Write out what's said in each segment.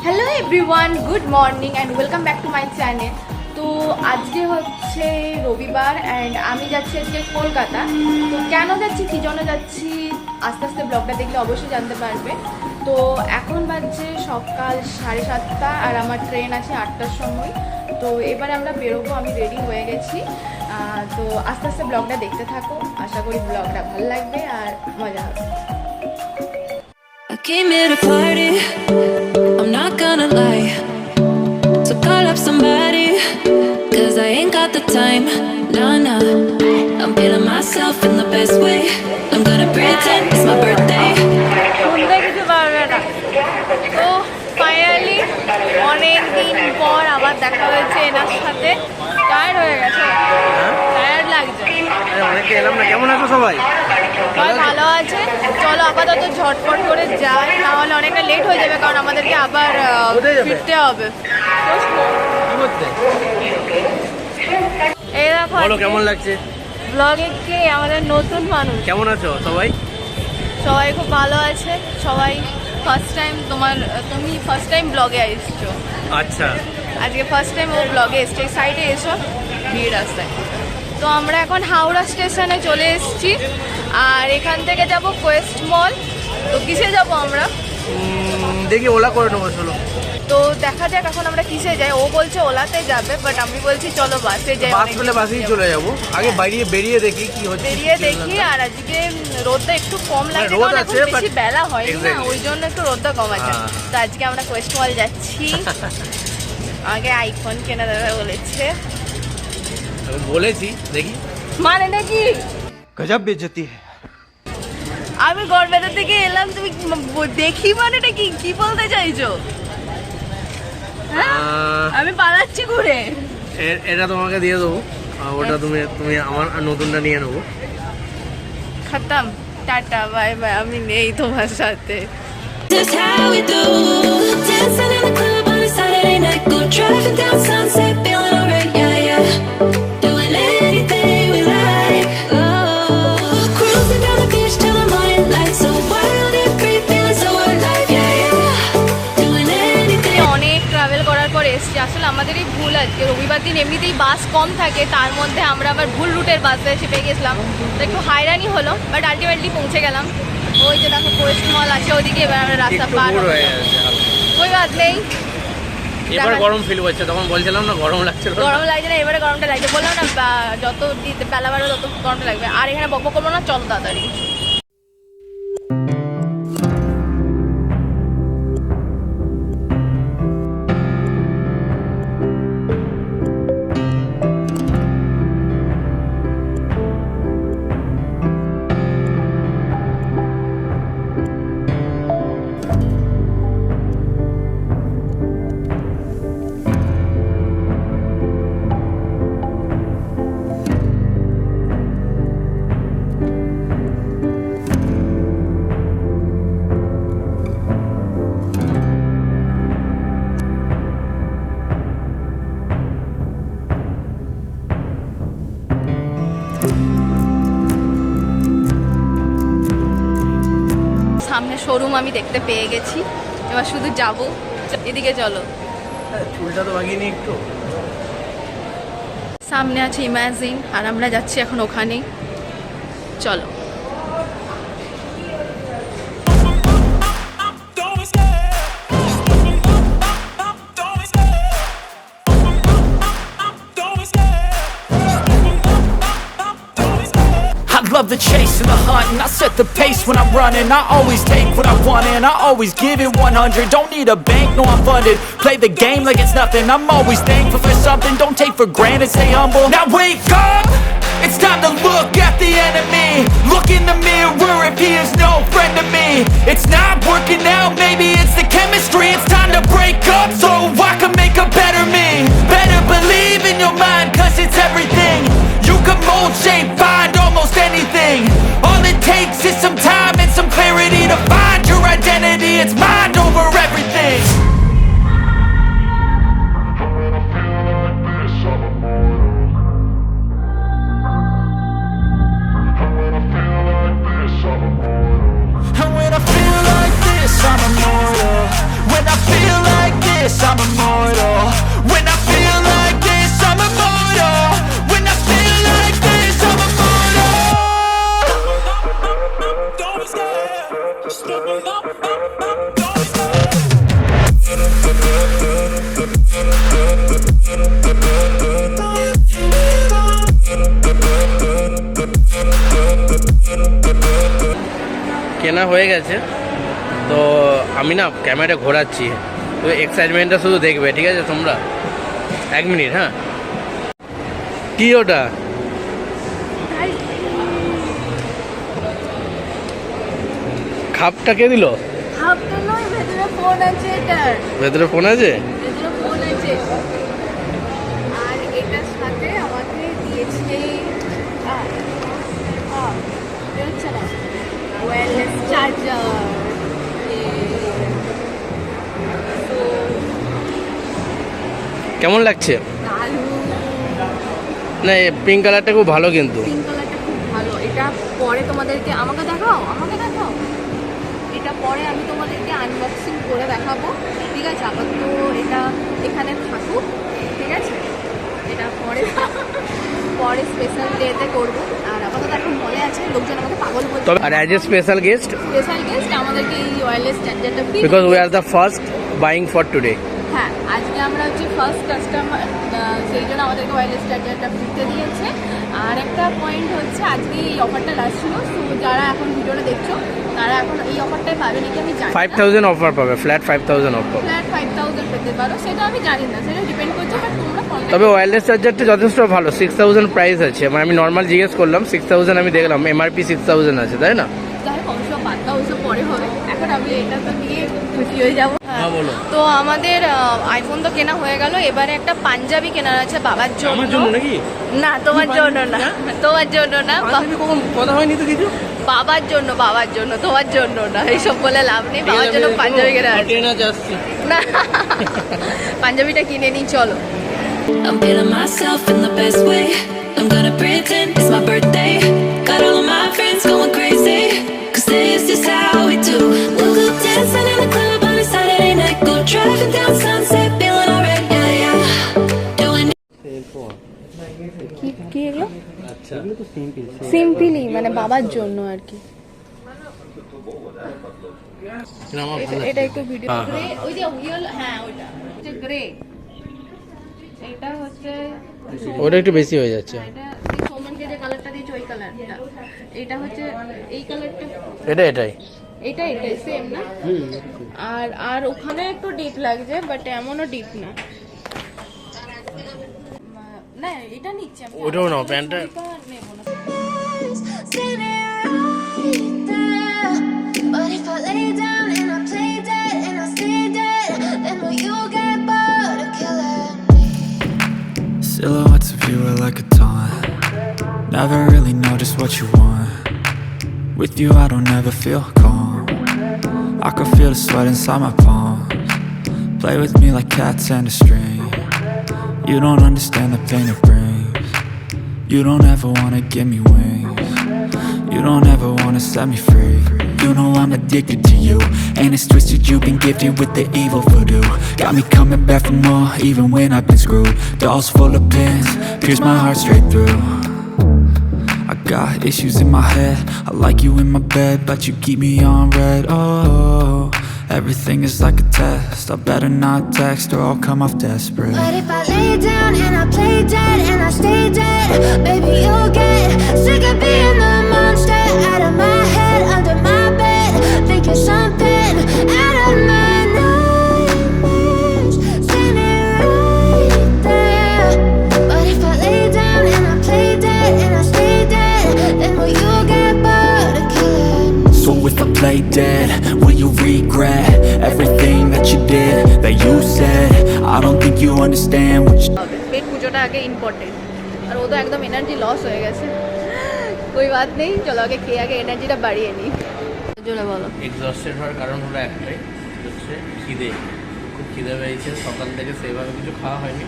Hello everyone, good morning and welcome back to my channel. তো আজকে হচ্ছে রবিবার অ্যান্ড আমি যাচ্ছি আজকে কলকাতা। তো কেন যাচ্ছি, কী জন্য যাচ্ছি, আস্তে আস্তে ব্লগটা দেখলে অবশ্যই জানতে পারবে। তো এখন বাজছে সকাল 7:30 আর আমার ট্রেন আছে 8টার সময়। তো এবারে আমরা বেরোবো, আমি রেডি হয়ে গেছি। তো আস্তে আস্তে ব্লগটা দেখতে থাকো, আশা করি ব্লগটা ভালো লাগবে আর মজা হবে। I came here to party, I'm not gonna lie. So call up somebody, cause I ain't got the time. Nah, nah, I'm feeling myself in the best way. I'm gonna pretend it's my birthday. শুনতে কিছু পারবে না। তো finally অনেক দিন পর আবার দেখা হয়েছে এনার সাথে। টায়ার্ড হয়ে গেছে, টায়ার্ড লাগছে। অনেকে এলাম না, কেমন আছো সবাই? ভালো আছে। চলো আপাতত ঝটপট করে যাই, নাহলে অনেকটা লেট হয়ে যাবে, কারণ আমাদেরকে আবার ফিরতে হবে। এই দেখো, বলো কেমন লাগছে ব্লগে কে আমাদের নতুন মানুষ। কেমন আছো সবাই? সবাই খুব ভালো আছে। সবাই ফার্স্ট টাইম, তুমি ফার্স্ট টাইম ব্লগে এসছো। আচ্ছা, আজকে ফার্স্ট টাইম ও ব্লগে এসছে। এই সাইডে এসো, ভিড় রাস্তায়। তো আমরা এখন হাওড়া স্টেশনে চলে এসেছি আর এখান থেকে যাব কোয়েস্ট মল। তো কিসে যাব আমরা? দেখি ওলা করে নেবো, চলো। তো দেখা যাক এখন আমরা কিসে যাই। ও বলছে ওলাতে যাবে, বাট আমি বলছি চলো বাসে যাই। বাস পেলে বাসেই চলে যাবো। আগে বেরিয়ে দেখি কি হচ্ছে, বেরিয়ে দেখি। আর আজকে রোদটা একটু কম লাগছে, কারণ এখন বেশি বেলা হয়নি না, ওই জন্য একটু রোদটা কম আছে। তো আজকে আমরা কোয়েস্ট মল যাচ্ছি। আগে আইফোন কেনা দাদা বলেছে, বলেছি দেখি মানে নাকি গজব বেজতি। আমি গড়বেতা থেকে এলাম, তুমি দেখি মানেটা কি, কি বলতে চাইছো? হ্যাঁ, আমি পালাচ্ছি ঘুরে। এটা তোমাকে দিয়ে দেবো, ওটা তুমি আমার নতুনটা নিয়ে নেবো। খতম, টাটা, বাই বাই, আমি নেই তোমার সাথে। This is how we do. Dancing in the club on a Saturday night. Go driving down Sunset, feeling alright, yeah, yeah. Doing anything we like. Oh, cruising down the beach till the morning light. So wild and free, feeling so alive, yeah, yeah. Doing anything. অনেক travel করার পর এসছি। আসলে আমাদেরই ভুল, আজকে রবিবার দিন এমনিতেই বাস কম থাকে, তার মধ্যে আমরা আবার ভুল রুটের বাসে এসে পেয়ে গেছিলাম। তো একটু হয়রানি হলো, বাট আলটিমেটলি পৌঁছে গেলাম। ওই যে দেখো কোয়েস্ট মল আছে ওদিকে, এবার আমরা রাস্তা পার হবো। ওই বাদ নেই, এবার গরম ফিল হচ্ছে, তখন বলছিলাম না গরম লাগছে। গরম লাগছে না, এবারে গরমটা লাগছে। বললাম না যত বেলা বাড়বে তত গরমটা লাগবে। আর এখানে বকবক করবো না, চলো তাড়াতাড়ি। সামনে শোরুম আমি দেখতে পেয়ে গেছি, এবার শুধু যাব। এদিকে চলো, চুলটা তো বাগিয়ে নি একটু। সামনে আছে ইমাজিন আর আমরা যাচ্ছি এখন ওখানেই, চলো। I love the chase and the hunt, and I set the pace when I'm running. I always take what I want and I always give it 100. Don't need a bank, no I'm funded. Play the game like it's nothing. I'm always thankful for something. Don't take for granted, stay humble. Now wake up, it's time to look at the enemy. Look in the mirror if he is no friend to me. It's not working out, maybe it's the chemistry. It's time to break up so I can make a better me. Better believe in your mind, cause it's everything. You can mold, shape, find almost anything. All it takes is some time and some clarity to find your identity. It's mind over everything. And when I feel like this, I'm immortal. When I feel like কেনা হয়ে গেছে, তো আমি না camera ঘোরাচ্ছি, তো এক্সাইটমেন্টটা শুধু দেখবে, ঠিক আছে তোমরা? 1 মিনিট, হ্যাঁ। কি ওটা? খাপটা কে দিল? খাপটা নয়, ভেতরে ফোন আছে এটার। ভেতরে ফোন আছে? ভেতরে ফোন আছে। আর এটার সাথে আমাকে দিয়েছে ওয়্যারলেস চার্জার। কেমন লাগছে? দারুণ। না, পিঙ্ক কালারটা খুব ভালো কিন্তু। পিঙ্ক কালারটা খুব ভালো। এটা পরে তোমাদেরকে, আমাকে দেখাও। এটা পরে আমি তোমাদেরকে আনবক্সিং করে দেখাবো, ঠিক আছে? আপাতত এটা এখানে থাকুক, ঠিক আছে? এটা পরে স্পেশাল ডেতে করবো। আর আপাতত এখন মলে আছে, লোকজন আমাকে পাগল বলছে। আর অ্যাজ এ স্পেশাল গেস্ট আমাদেরকে এই ওয়্যারলেস চার্জারটা free, because we are the first buying for today. হ্যাঁ, আজকে আমরা হচ্ছে ফার্স্ট কাস্টমার, সেই জন্য আমাদেরকে ওয়্যারলেস চার্জারটা ফ্রিতে দিয়েছে। আর একটা পয়েন্ট হচ্ছে, আজকে এই অফারটা লাস্ট ছিল, তো যারা এখন ভিডিওটা দেখছো তারা এখন এই অফারটাই পাবে নাকি আমি জানি না। 5000 অফার পাবে, ফ্ল্যাট 5000 অফ পাবে। ফ্ল্যাট 5000 পেতে পারো, সেটা আমি জানি না, সেটা ডিপেন্ড করছে। বাট তোমরা তবে ওয়্যারলেস চার্জারটা যথেষ্ট ভালো। 6000 প্রাইস আছে, মানে আমি নর্মাল জিজ্ঞেস করলাম 6000, আমি দেখলাম এমআরপি 6000 আছে, তাই না? যাই হোক, অবশ্য বাদটা ওইসব পরে হবে। এখন আমি এটা তো নিয়ে খুশি হয়ে যাবো। হ্যাঁ, বলো। তো আমাদের আইফোন তো কেনা হয়ে গেল, এবারে একটা পাঞ্জাবি কেনার আছে বাবার জন্য। আমার জন্য নাকি? না, তোমার জন্য না, তোমার জন্য না, কথা হয়নি তো কিছু। বাবার জন্য, তোমার জন্য না। এইসব বলে লাভ নেই। বাবার জন্য পাঞ্জাবি কেনা আছে। না, পাঞ্জাবিটা কিনে নিই, চলো। I'm feeling myself in the best way. I'm gonna pretend it's my birthday. Got all of my friends going crazy, 'cause this is how we do. We'll go dancing in the club on a Saturday night. Go driving down Sunset, feeling alright, yeah, yeah. Doing কি এগুলো? আচ্ছা, simply মানে বাবার জন্য আর কি। এটা একটু video grey, ওই যে উইল, হ্যাঁ ওইটা হচ্ছে গ্রে। এটা হচ্ছে ওটা একটু বেশি হয়ে যাচ্ছে। এটা সোমনকে যে কালারটা দিয়েছে ওই কালারটা। এটা হচ্ছে এই কালারটা। এটাই এটাই সেম না? আর ওখানে একটু ডিপ লাগছে, বাট এমনও ডিপ না। না, এটা নিচ্ছে আমি। ওটাও নাও, প্যান্টটা নেব না। But if I lay down and I play dead and I stay dead, then will you get bored of killing me? Silhouettes of you are like a taunt. Never really know just what you want. With you I don't ever feel calm. I can feel the sweat inside my palms. Play with me like cats and a string. You don't understand the pain it brings. You don't ever wanna give me wings. You don't ever wanna set me free. You know I'm addicted to you, and it's twisted, you've been gifted with the evil voodoo. Got me coming back for more, even when I've been screwed. Dolls full of pins, pierce my heart straight through. I got issues in my head, I like you in my bed, but you keep me on red. Oh, everything is like a test, I better not text or I'll come off desperate. But if I lay down and I play dead and I stay dead, baby you'll get sick of being the monster out of my head, under my bed, thinking something out of my nightmares, standing right there. But if I lay down and I play dead and I stay dead, then will you get bored of killing me? So if I play dead, will you regret everything that you did, that you said? I don't think you understand what you পেট পুজোটা আগে important. আর ও তো একদম energy loss হয়ে গেছে। কোই বাত নেই, চলো আগে খেয়ে আগে এনার্জিটা বাড়িয়ে নিই। জোরে বলো। এক্সস্টেড হওয়ার কারণ হলো একটাই, হচ্ছে খিদে। খুব খিদে পেয়েছে, সকাল থেকে সেভাবে কিছু খাওয়া হয়নি,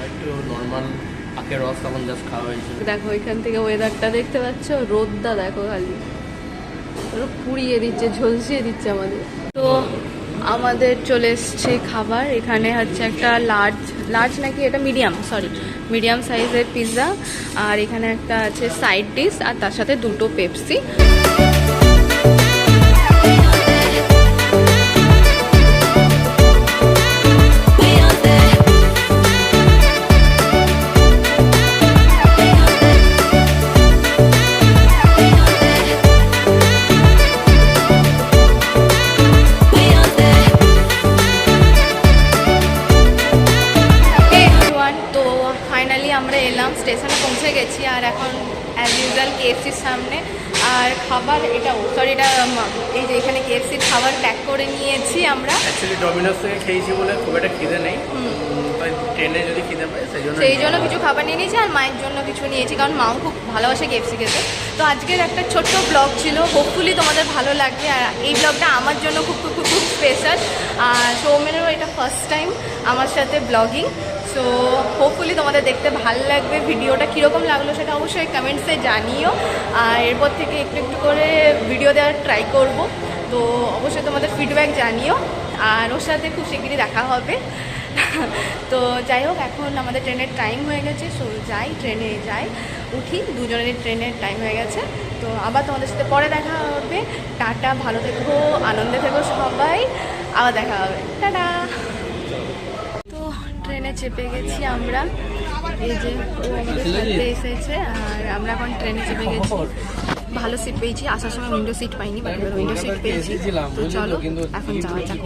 একটু নর্মাল আখের রস তখন জাস্ট খাওয়া হয়েছে। দেখো এখান থেকে ওয়েদারটা দেখতে পাচ্ছ, রোদটা দেখো খালি পুড়িয়ে দিচ্ছে, ঝলসিয়ে দিচ্ছে আমাদের। তো আমাদের চলে এসছে খাবার। এখানে হচ্ছে একটা লার্জ নাকি এটা মিডিয়াম সাইজের পিৎজা, আর এখানে একটা আছে সাইড ডিশ, আর তার সাথে দুটো পেপসি। আমরা এলাম, স্টেশনে পৌঁছে গেছি আর এখন অ্যাজ ইউজুয়াল কেএফসির সামনে। আর খাবার এটা এটা এই যে এখানে কেএফসির খাবার প্যাক করে নিয়েছি আমরা। অ্যাকচুয়ালি ডমিনোস থেকে খেয়েছি বলে খুব একটা খিদে নেই, তাই ট্রেনে যদি খিদে পাই সেই জন্য কিছু খাবার নিয়ে নিয়েছি আর মায়ের জন্য কিছু নিয়েছি, কারণ মাও খুব ভালোবাসে কেএফসি খেতে। তো আজকের একটা ছোট্ট ব্লগ ছিল, হোপফুলি তোমাদের ভালো লাগবে। আর এই ব্লগটা আমার জন্য খুব খুব খুব খুব স্পেশাল। আর সৌমেনেরও এটা ফার্স্ট টাইম আমার সাথে ব্লগিং। সো হোপফুলি তোমাদের দেখতে ভালো লাগবে। ভিডিওটা কীরকম লাগলো সেটা অবশ্যই কমেন্টসে জানিও। আর এরপর থেকে একটু একটু করে ভিডিও দেওয়ার ট্রাই করব, তো অবশ্যই তোমাদের ফিডব্যাক জানিও। আর ওর সাথে খুব শিগগিরই দেখা হবে। তো যাই হোক, এখন আমাদের ট্রেনের টাইম হয়ে গেছে। সো ট্রেনে যাই, উঠি, দুজনেরই ট্রেনের টাইম হয়ে গেছে। তো আবার তোমাদের সাথে পরে দেখা হবে। টাটা, ভালো থেকো, আনন্দে থেকো সবাই, আবার দেখা হবে, টাটা। তো ট্রেনে চেপে গেছি আমরা, এই যে ও আমাদের সাথে এসেছে আর আমরা এখন ট্রেনে চেপে গেছি। ভালো সিট পেয়েছি, আসার সময় উইন্ডো সিট পাইনি, বাট উইন্ডো সিট পেয়েছি। তো চলো এখন যাওয়া যাক।